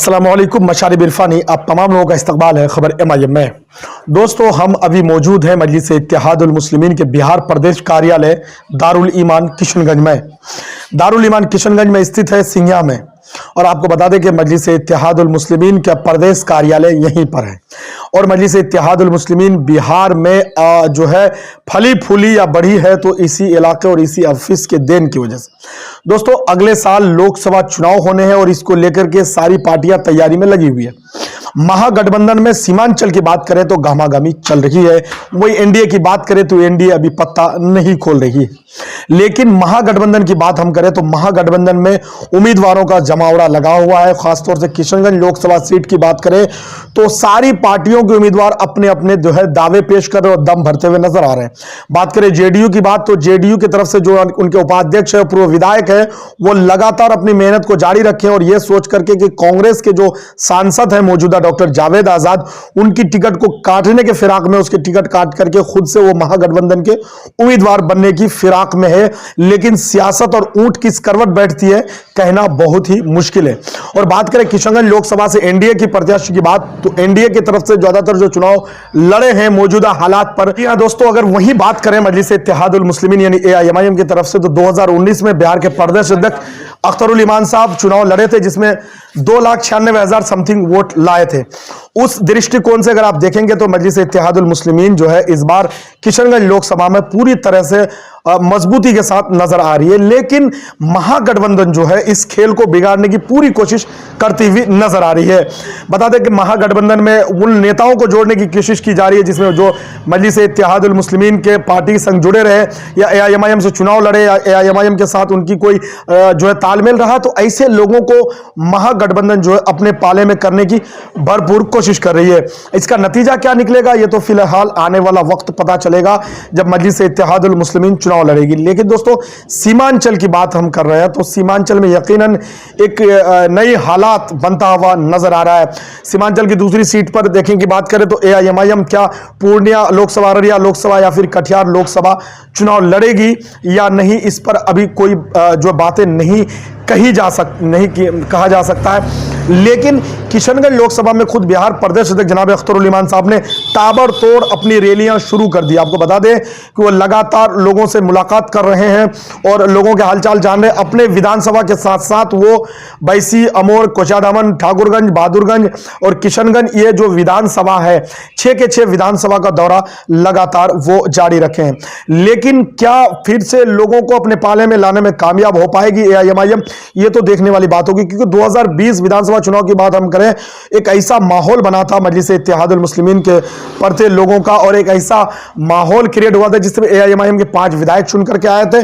अस्सलामुअलैकुम मशारिब इरफानी, आप तमाम लोगों का इस्तकबाल है खबर MIM में। दोस्तों, हम अभी मौजूद हैं मजलिस इत्तेहादुल मुस्लिमीन के बिहार प्रदेश कार्यालय दारुल ईमान किशनगंज में। दारुल ईमान किशनगंज में स्थित है, सिंघिया में। और आपको बता दें कि मजलिस इत्तेहादुल मुस्लिमीन का प्रदेश कार्यालय यहीं पर है। और मजलिस इत्तेहादुल मुस्लिमीन बिहार में जो है फली फूली या बढ़ी है तो इसी इलाके और इसी ऑफिस के देन की वजह से। दोस्तों, अगले साल लोकसभा चुनाव होने हैं और इसको लेकर के सारी पार्टियां तैयारी में लगी हुई है। महागठबंधन में सीमांचल की बात करें तो गहमागहमी चल रही है, वही एनडीए की बात करें तो एनडीए अभी पत्ता नहीं खोल रही है। लेकिन महागठबंधन की बात हम करें तो महागठबंधन में उम्मीदवारों का जमावड़ा लगा हुआ है। खासतौर से किशनगंज लोकसभा सीट की बात करें तो सारी पार्टियों के उम्मीदवार अपने अपने जो है दावे पेश कर रहे और दम भरते हुए नजर आ रहे हैं। बात करें जेडीयू की बात तो जेडीयू की तरफ से जो उनके उपाध्यक्ष है, पूर्व विधायक है, वो लगातार अपनी मेहनत को जारी रखे और यह सोच करके कि कांग्रेस के जो सांसद है मौजूदा डॉक्टर जावेद आजाद, उनकी टिकट को काटने के फिराक में उसके टिकट काट करके खुद से वो महागठबंधन के उम्मीदवार बनने की फिराक में है। लेकिन सियासत और ऊंट किस करवट बैठती है कहना बहुत ही मुश्किल है। और बात करें किशनगंज लोकसभा से एनडीए की प्रत्याशी की बात तो एनडीए की तरफ से ज्यादातर जो चुनाव लड़े हैं मौजूदा हालात पर। यहाँ दोस्तों, अगर वही बात करें मजलिस इत्तेहादुल मुस्लिमीन यानी AIMIM की तरफ से तो 2019 में बिहार के प्रदेश अध्यक्ष अख्तरुल ईमान साहब चुनाव लड़े थे, जिसमें 2,96,000 समथिंग वोट लाए थे। उस दृष्टिकोण से अगर आप देखेंगे तो मजलिस इत्तेहादुल मुस्लिमीन जो है इस बार किशनगंज लोकसभा में पूरी तरह से मजबूती के साथ नजर आ रही है। लेकिन महागठबंधन जो है इस खेल को बिगाड़ने की पूरी कोशिश करती हुई नजर आ रही है। बता दें कि महागठबंधन में उन नेताओं को जोड़ने की कोशिश की जा रही है जिसमें जो मजलिस इत्तेहादुल मुस्लिमीन के पार्टी संग जुड़े रहे या AIMIM से चुनाव लड़े या AIMIM के साथ उनकी कोई जो है तालमेल रहा, तो ऐसे लोगों को महागठबंधन जो है अपने पाले में करने की भरपूर कोशिश कर रही है। इसका नतीजा क्या निकलेगा ये तो फिलहाल आने वाला वक्त पता चलेगा जब मजलिस इत्तेहादुल मुस्लिमीन चुनाव लड़ेगी। लेकिन दोस्तों, सीमांचल की बात हम कर रहे हैं तो सीमांचल में यकीनन एक नई हालात बनता हुआ नजर आ रहा है। सीमांचल की दूसरी सीट पर देखें की बात करें तो AIMIM क्या पूर्णिया लोकसभा, अररिया लोकसभा या फिर कटिहार लोकसभा चुनाव लड़ेगी या नहीं, इस पर अभी कोई जो बातें नहीं कहा जा सकता है। लेकिन किशनगंज लोकसभा में खुद बिहार प्रदेश अध्यक्ष जनाब अख्तरुल ईमान साहब ने ताबड़तोड़ अपनी रैलियां शुरू कर दी। आपको बता दें कि वो लगातार लोगों से मुलाकात कर रहे हैं और लोगों के हालचाल जान रहे हैं। अपने विधानसभा के साथ साथ वो बैसी, अमोर, कोचाधामन, ठाकुरगंज, बहादुरगंज और किशनगंज, ये जो विधानसभा है 6 के 6 विधानसभा का दौरा लगातार वो जारी रखे हैं। लेकिन क्या फिर से लोगों को अपने पाले में लाने में कामयाब हो पाएगी AIMIM, ये तो देखने वाली बात होगी। क्योंकि 2020 विधानसभा चुनाव की बात हम करें, एक ऐसा माहौल बना था मजलिस इत्तेहादुल मुस्लिमीन के प्रति लोगों का और एक ऐसा माहौल क्रिएट हुआ था जिसमें AIMIM के 5 विधायक चुन करके आए थे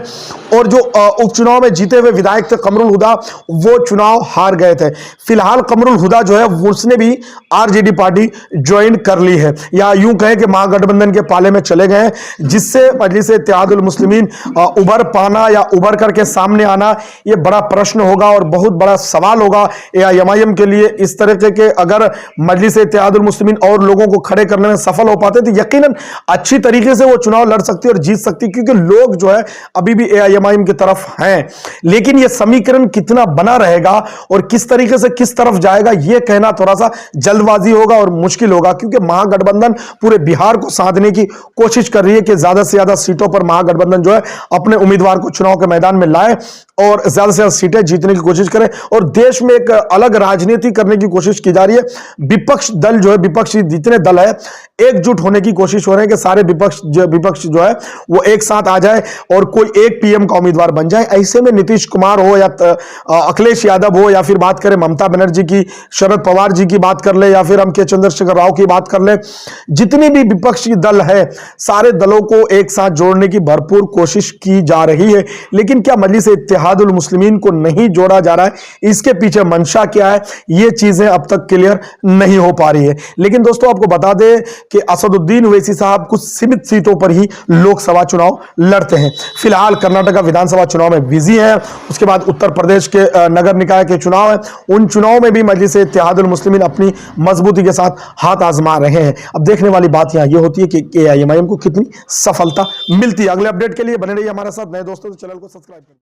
और जो उपचुनाव में जीते हुए विधायक थे कमरुल हुदा, वो चुनाव हार गए थे। फिलहाल कमरुल हुदा जो है उसने भी RJD पार्टी ज्वाइन कर ली है या यूं कहें कि महागठबंधन के पाले में चले गए हैं, जिससे मजलिस इत्तेहादुल मुस्लिमीन उभर पाना या उभर करके सामने आना ये बड़ा प्रश्न होगा और बहुत बड़ा सवाल होगा AIMIM के लिए। इस तरह के अगर मजलिस इत्तेहादुल मुस्लिमीन और लोगों को खड़े करने में सफल हो पाते तो यकीनन अच्छी तरीके से वो चुनाव लड़ सकती और जीत सकती, क्योंकि लोग जो है अभी भी AIMIM की तरफ हैं। लेकिन ये समीकरण कितना बना रहेगा और किस तरीके से किस तरफ जाएगा ये कहना थोड़ा सा जल्दबाजी होगा और मुश्किल होगा, क्योंकि महागठबंधन पूरे बिहार को साधने की कोशिश कर रही है कि ज्यादा से ज्यादा सीटों पर महागठबंधन जो है अपने उम्मीदवार को चुनाव के मैदान में लाए और ज्यादा से ज्यादा सीटें जीतने की कोशिश करें और देश में एक अलग राजनीति करने की कोशिश की जा रही है। विपक्ष दल जो है, विपक्षी जितने दल है, एकजुट होने की कोशिश हो रहे हैं कि सारे विपक्ष जो है वो एक साथ आ जाए और कोई एक PM का उम्मीदवार बन जाए। ऐसे में नीतीश कुमार हो या अखिलेश यादव हो या फिर बात करें ममता बनर्जी की, शरद पवार जी की बात कर ले या फिर हम के चंद्रशेखर राव की बात कर ले, जितनी भी विपक्षी दल है सारे दलों को एक साथ जोड़ने की भरपूर कोशिश की जा रही है। लेकिन क्या मजलिस इत्तेहादुल मुस्लिमीन को नहीं जोड़ा जा रहा है, इसके पीछे मंशा क्या है, ये चीजें अब तक क्लियर नहीं हो पा रही है। लेकिन दोस्तों, आपको बता दें कि असदुद्दीन ओवैसी साहब कुछ सीमित सीटों पर ही लोकसभा चुनाव लड़ते हैं। फिलहाल कर्नाटक विधानसभा चुनाव में बिजी है, उसके बाद उत्तर प्रदेश के नगर निकाय के चुनाव है, उन चुनाव में भी मजलिस इत्तेहादुल मुस्लिमीन अपनी मजबूती के साथ हाथ आजमा रहे हैं। अब देखने वाली बात यहां यह होती है कि AIMIM को कितनी सफलता मिलती है। अगले अपडेट के लिए बने रहिए हमारे साथ। नए दोस्तों तो चैनल को सब्सक्राइब करें।